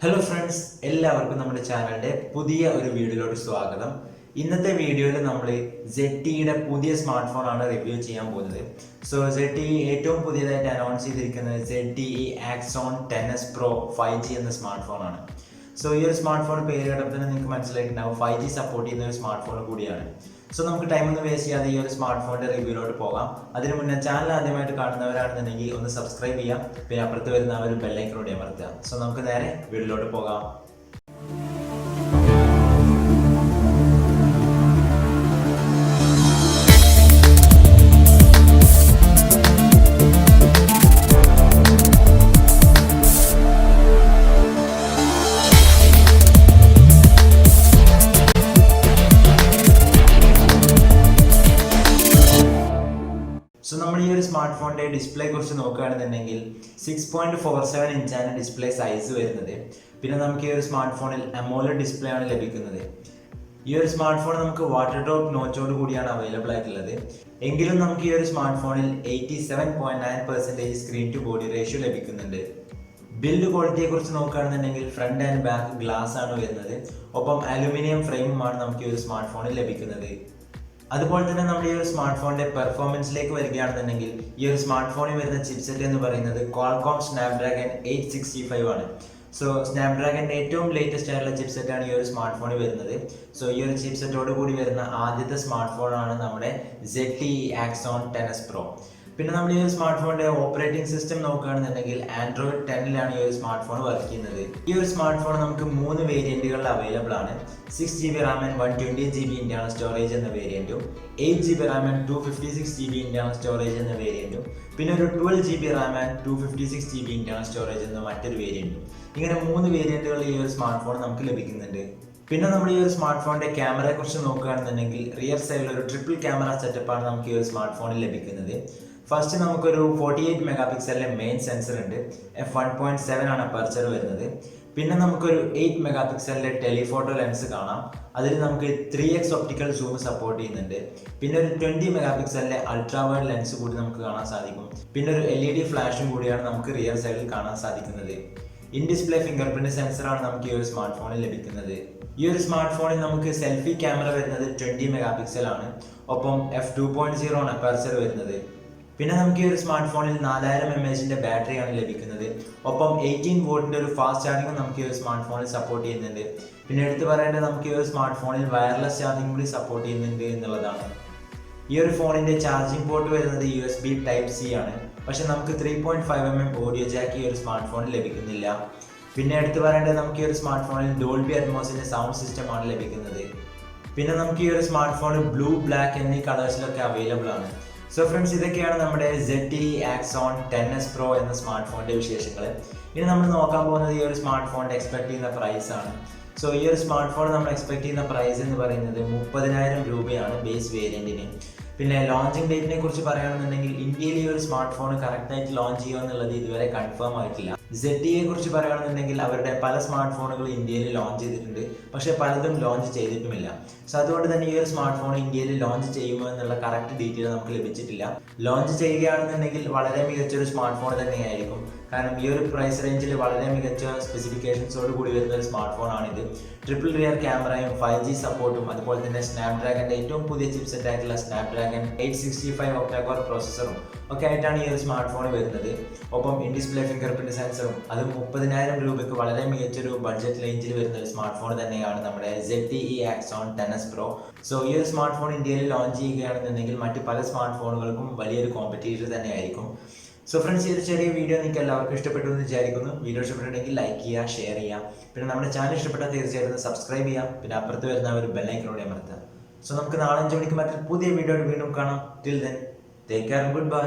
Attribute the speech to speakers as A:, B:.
A: Hello friends, എല്ലാവർക്കും നമ്മുടെ ചാനലിൻ്റെ പുതിയ ഒരു വീഡിയോയിലോട്ട് സ്വാഗതം. ഇന്നത്തെ വീഡിയോയിൽ നമ്മൾ ZTEയുടെ പുതിയ സ്മാർട്ട് ഫോണാണ് റിവ്യൂ ചെയ്യാൻ പോകുന്നത്. സോ ZTE ഏറ്റവും പുതിയതായിട്ട് അനൗൺസ് ചെയ്തിരിക്കുന്നത് ZTE Axon 10s Pro 5G എന്ന സ്മാർട്ട് ഫോണാണ്. സോ ഈ ഒരു സ്മാർട്ട് ഫോൺ പേര് കേട്ടപ്പോൾ തന്നെ നിങ്ങൾക്ക് മനസ്സിലായിട്ടുണ്ടാവും 5G സപ്പോർട്ട് ചെയ്യുന്ന ഒരു സ്മാർട്ട് ഫോൺ കൂടിയാണ്. സോ നമുക്ക് ടൈം ഒന്നും വേസ്റ്റ് ചെയ്യാതെ ഈ ഒരു സ്മാർട്ട് ഫോണിൻ്റെ റിവ്യൂയിലോട്ട് പോകാം. അതിന് മുന്നേ ചാനൽ ആദ്യമായിട്ട് കാണുന്നവരാണെന്നുണ്ടെങ്കിൽ ഒന്ന് സബ്സ്ക്രൈബ് ചെയ്യാം, പിന്നെ അപ്പുറത്ത് വരുന്ന ആ ഒരു ബെല്ലൈക്കനോട് അമർത്തുക. സോ നമുക്ക് നേരെ വീഡിയോയിലോട്ട് പോകാം. സോ നമ്മൾ ഈ ഒരു സ്മാർട്ട് ഫോണിൻ്റെ ഡിസ്പ്ലേ കുറിച്ച് നോക്കുകയാണെന്നുണ്ടെങ്കിൽ 6.47 ഇഞ്ചാണ് ഡിസ്പ്ലേ സൈസ് വരുന്നത്. പിന്നെ നമുക്ക് ഈ ഒരു സ്മാർട്ട് ഫോണിൽ AMOLED ഡിസ്പ്ലേ ആണ് ലഭിക്കുന്നത്. ഈ ഒരു സ്മാർട്ട് ഫോൺ നമുക്ക് വാട്ടർ ഡ്രോപ്പ് നോച്ചോട് കൂടിയാണ് അവൈലബിൾ ആയിട്ടുള്ളത്. എങ്കിലും നമുക്ക് ഈ ഒരു സ്മാർട്ട് ഫോണിൽ 87.9% സ്ക്രീൻ ടു ബോഡി റേഷ്യോ ലഭിക്കുന്നുണ്ട്. ബിൽഡ് ക്വാളിറ്റിയെ കുറിച്ച് നോക്കുകയാണെന്നുണ്ടെങ്കിൽ ഫ്രണ്ട് ആൻഡ് ബാക്ക് ഗ്ലാസ് ആണ് വരുന്നത്. ഒപ്പം അലുമിനിയം ഫ്രെയിമുമാണ് നമുക്ക് ഈ ഒരു സ്മാർട്ട് ഫോണിൽ ലഭിക്കുന്നത്. അതുപോലെ തന്നെ നമ്മൾ ഈ ഒരു സ്മാർട്ട് ഫോണിന്റെ പെർഫോമൻസിലേക്ക് വരികയാണെന്നുണ്ടെങ്കിൽ ഈ ഒരു സ്മാർട്ട് ഫോണിൽ വരുന്ന ചിപ്സെറ്റ് എന്ന് പറയുന്നത് ക്വാൾകോം സ്നാപ്ഡ്രാഗൺ 865 ആണ്. സോ സ്നാപ്ഡ്രാഗൻ്റെ ഏറ്റവും ലേറ്റസ്റ്റ് ആയിട്ടുള്ള ചിപ്സെറ്റാണ് ഈ ഒരു സ്മാർട്ട് ഫോണിൽ വരുന്നത്. സോ ഈ ഒരു ചിപ്സെറ്റോട് കൂടി വരുന്ന ആദ്യത്തെ സ്മാർട്ട് ഫോണാണ് നമ്മുടെ ZTE Axon 10s Pro. പിന്നെ നമ്മൾ ഈ ഒരു സ്മാർട്ട് ഫോണിന്റെ ഓപ്പറേറ്റിംഗ് സിസ്റ്റം നോക്കുകയാണെന്നുണ്ടെങ്കിൽ Android 10 ഈ ഒരു സ്മാർട്ട് ഫോൺ വർക്ക് ചെയ്യുന്നത്. ഈ ഒരു സ്മാർട്ട് ഫോൺ നമുക്ക് 3 വേരിയന്റുകളിൽ അവൈലബിൾ ആണ്. 6GB RAM and 128GB internal storage എന്ന വേരിയന്റും 8GB RAM and 256GB internal storage എന്ന വേരിയന്റും പിന്നെ ഒരു 12GB RAM and 256GB internal storage എന്ന മറ്റൊരു വേരിയന്റും. ഇങ്ങനെ 3 വേരിയന്റുകളിൽ ഈ ഒരു സ്മാർട്ട് ഫോൺ നമുക്ക് ലഭിക്കുന്നുണ്ട്. പിന്നെ നമ്മൾ ഈ ഒരു സ്മാർട്ട് ഫോണിന്റെ ക്യാമറയെ കുറിച്ച് നോക്കുകയാണെന്നുണ്ടെങ്കിൽ റിയർ സൈഡിൽ ഒരു ട്രിപ്പിൾ ക്യാമറ സെറ്റപ്പാണ് നമുക്ക് ഈ ഒരു സ്മാർട്ട് ഫോണിൽ ലഭിക്കുന്നത്. ഫസ്റ്റ് നമുക്കൊരു 48 മെഗാ പിക്സലിലെ മെയിൻ സെൻസർ ഉണ്ട്. f1.7 ആണ് അപ്പർച്ചർ വരുന്നത്. പിന്നെ നമുക്കൊരു 8 മെഗാ പിക്സലിലെ ടെലിഫോട്ടോ ലെൻസ് കാണാം. അതിൽ നമുക്ക് 3x ഒപ്റ്റിക്കൽ സൂം സപ്പോർട്ട് ചെയ്യുന്നുണ്ട്. പിന്നെ ഒരു 20 മെഗാ പിക്സലിലെ അൾട്രാ വൈഡ് ലെൻസ് കൂടി നമുക്ക് കാണാൻ സാധിക്കും. പിന്നെ ഒരു LED ഫ്ലാഷും കൂടിയാണ് നമുക്ക് റിയർ സൈഡിൽ കാണാൻ സാധിക്കുന്നത്. ഇൻ ഡിസ്പ്ലേ ഫിംഗർ പ്രിന്റ് സെൻസറാണ് നമുക്ക് ഈ ഒരു സ്മാർട്ട് ഫോണിൽ ലഭിക്കുന്നത്. ഈ ഒരു സ്മാർട്ട് ഫോണിൽ നമുക്ക് സെൽഫി ക്യാമറ വരുന്നത് 20 മെഗാ പിക്സൽ ആണ്. ഒപ്പം f2.0 ആണ് അപ്പർച്ചർ വരുന്നത്. പിന്നെ നമുക്ക് ഈ ഒരു സ്മാർട്ട് ഫോണിൽ 4000 mAh ബാറ്ററിയാണ് ലഭിക്കുന്നത്. ഒപ്പം 18 വോട്ടിൻ്റെ ഒരു ഫാസ്റ്റ് ചാർജിങ് നമുക്ക് ഈ ഒരു സ്മാർട്ട് ഫോണിൽ സപ്പോർട്ട് ചെയ്യുന്നുണ്ട്. പിന്നെ എടുത്തു പറയേണ്ടത് നമുക്ക് ഈ ഒരു സ്മാർട്ട് ഫോണിൽ വയർലെസ് ചാർജിങ് കൂടി സപ്പോർട്ട് ചെയ്യുന്നുണ്ട് എന്നുള്ളതാണ്. ഈ ഒരു ഫോണിൻ്റെ ചാർജിങ് പോർട്ട് വരുന്നത് USB Type-C ആണ്. പക്ഷെ നമുക്ക് 3.5mm ഓഡിയോ ജാക്ക് ഈ ഒരു സ്മാർട്ട് ഫോണിൽ ലഭിക്കുന്നില്ല. പിന്നെ എടുത്തു പറയേണ്ടത് നമുക്ക് ഈ ഒരു സ്മാർട്ട് ഫോണിൽ ഡോൾബി അറ്റ്മോസിൻ്റെ സൗണ്ട് സിസ്റ്റമാണ് ലഭിക്കുന്നത്. പിന്നെ നമുക്ക് ഈ ഒരു സ്മാർട്ട് ഫോണിൽ ബ്ലൂ, ബ്ലാക്ക് എന്നീ കളേഴ്സിലൊക്കെ അവൈലബിൾ ആണ്. സോ ഫ്രണ്ട്സ്, ഇതൊക്കെയാണ് നമ്മുടെ ZTE Axon 10s Pro എന്ന സ്മാർട്ട് ഫോണിൻ്റെ വിശേഷങ്ങൾ. ഇനി നമ്മൾ നോക്കാൻ പോകുന്നത് ഈ ഒരു സ്മാർട്ട് ഫോണിൻ്റെ എക്സ്പെക്ട് ചെയ്യുന്ന പ്രൈസ് ആണ്. സോ ഈ ഒരു സ്മാർട്ട് ഫോൺ നമ്മൾ എക്സ്പെക്ട് ചെയ്യുന്ന പ്രൈസ് എന്ന് പറയുന്നത് 30,000 രൂപയാണ് ബേസ് വേരിയൻറ്റിന്. പിന്നെ ലോഞ്ചിങ് ഡേറ്റിനെ കുറിച്ച് പറയുകയാണെന്നുണ്ടെങ്കിൽ ഇന്ത്യയിൽ ഈ ഒരു സ്മാർട്ട് ഫോൺ കറക്റ്റായിട്ട് ലോഞ്ച് ചെയ്യുക എന്നുള്ളത് ഇതുവരെ കൺഫേം ആയിട്ടില്ല. ZTE കുറിച്ച് പറയുകയാണെന്നുണ്ടെങ്കിൽ അവരുടെ പല സ്മാർട്ട് ഫോണുകൾ ഇന്ത്യയിൽ ലോഞ്ച് ചെയ്തിട്ടുണ്ട്, പക്ഷേ പലതും ലോഞ്ച് ചെയ്തിട്ടുമില്ല. സോ അതുകൊണ്ട് തന്നെ ഈ ഒരു സ്മാർട്ട് ഫോൺ ഇന്ത്യയിൽ ലോഞ്ച് ചെയ്യുമോ എന്നുള്ള കറക്റ്റ് ഡീറ്റെയിൽ നമുക്ക് ലഭിച്ചിട്ടില്ല. ലോഞ്ച് ചെയ്യുകയാണെന്നുണ്ടെങ്കിൽ വളരെ മികച്ചൊരു സ്മാർട്ട് ഫോൺ തന്നെയായിരിക്കും. കാരണം ഈ ഒരു പ്രൈസ് റേഞ്ചിൽ വളരെ മികച്ച സ്പെസിഫിക്കേഷൻസോട് കൂടി വരുന്ന ഒരു സ്മാർട്ട് ഫോണാണിത്. ട്രിപ്പിൾ റിയർ ക്യാമറയും 5G സപ്പോർട്ടും അതുപോലെ തന്നെ സ്നാപ്ഡ്രാഗൻ്റെ ഏറ്റവും പുതിയ ചിപ്സെറ്റ് ആയിട്ടുള്ള സ്നാപ്ഡ്രാഗൺ 865 ഒക്ടാ-കോർ പ്രോസസ്സറും ഒക്കെ ആയിട്ടാണ് ഈ ഒരു സ്മാർട്ട് ഫോൺ വരുന്നത്. ഒപ്പം ഇൻ ഡിസ്പ്ലേ ഫിംഗർ പ്രിന്റ് സെൻസറും അതും 30,000 രൂപയ്ക്ക് വളരെ മികച്ചൊരു ബഡ്ജറ്റ് റേഞ്ചിൽ വരുന്ന ഒരു സ്മാർട്ട് ഫോൺ തന്നെയാണ് നമ്മുടെ ZTE Axon 10s Pro. So ഈ ഒരു സ്മാർട്ട് ഫോൺ ഇന്ത്യയിൽ ലോഞ്ച് ചെയ്യുകയാണെന്നുണ്ടെങ്കിൽ മറ്റ് പല സ്മാർട്ട് ഫോണുകൾക്കും വലിയൊരു കോമ്പറ്റീറ്റർ തന്നെയായിരിക്കും. സോ ഫ്രണ്ട്സ്, ഈ ഒരു ചെറിയ വീഡിയോ നിങ്ങൾക്ക് എല്ലാവർക്കും ഇഷ്ടപ്പെട്ടു എന്ന് വിചാരിക്കുന്നു. വീഡിയോ ഇഷ്ടപ്പെട്ടിട്ടുണ്ടെങ്കിൽ ലൈക്ക് ചെയ്യുക, ഷെയർ ചെയ്യുക. പിന്നെ നമ്മുടെ ചാനൽ ഇഷ്ടപ്പെട്ടാൽ തീർച്ചയായിട്ടും സബ്സ്ക്രൈബ് ചെയ്യാം. പിന്നെ അപ്പുറത്ത് വരുന്ന ഒരു ബെല്ലൈക്കനോട് അമർത്തുക. സോ നമുക്ക് നാളെ 5 മണിക്ക് മറ്റൊരു പുതിയ വീഡിയോ വീണ്ടും കാണാം. Till then, take care, good bye.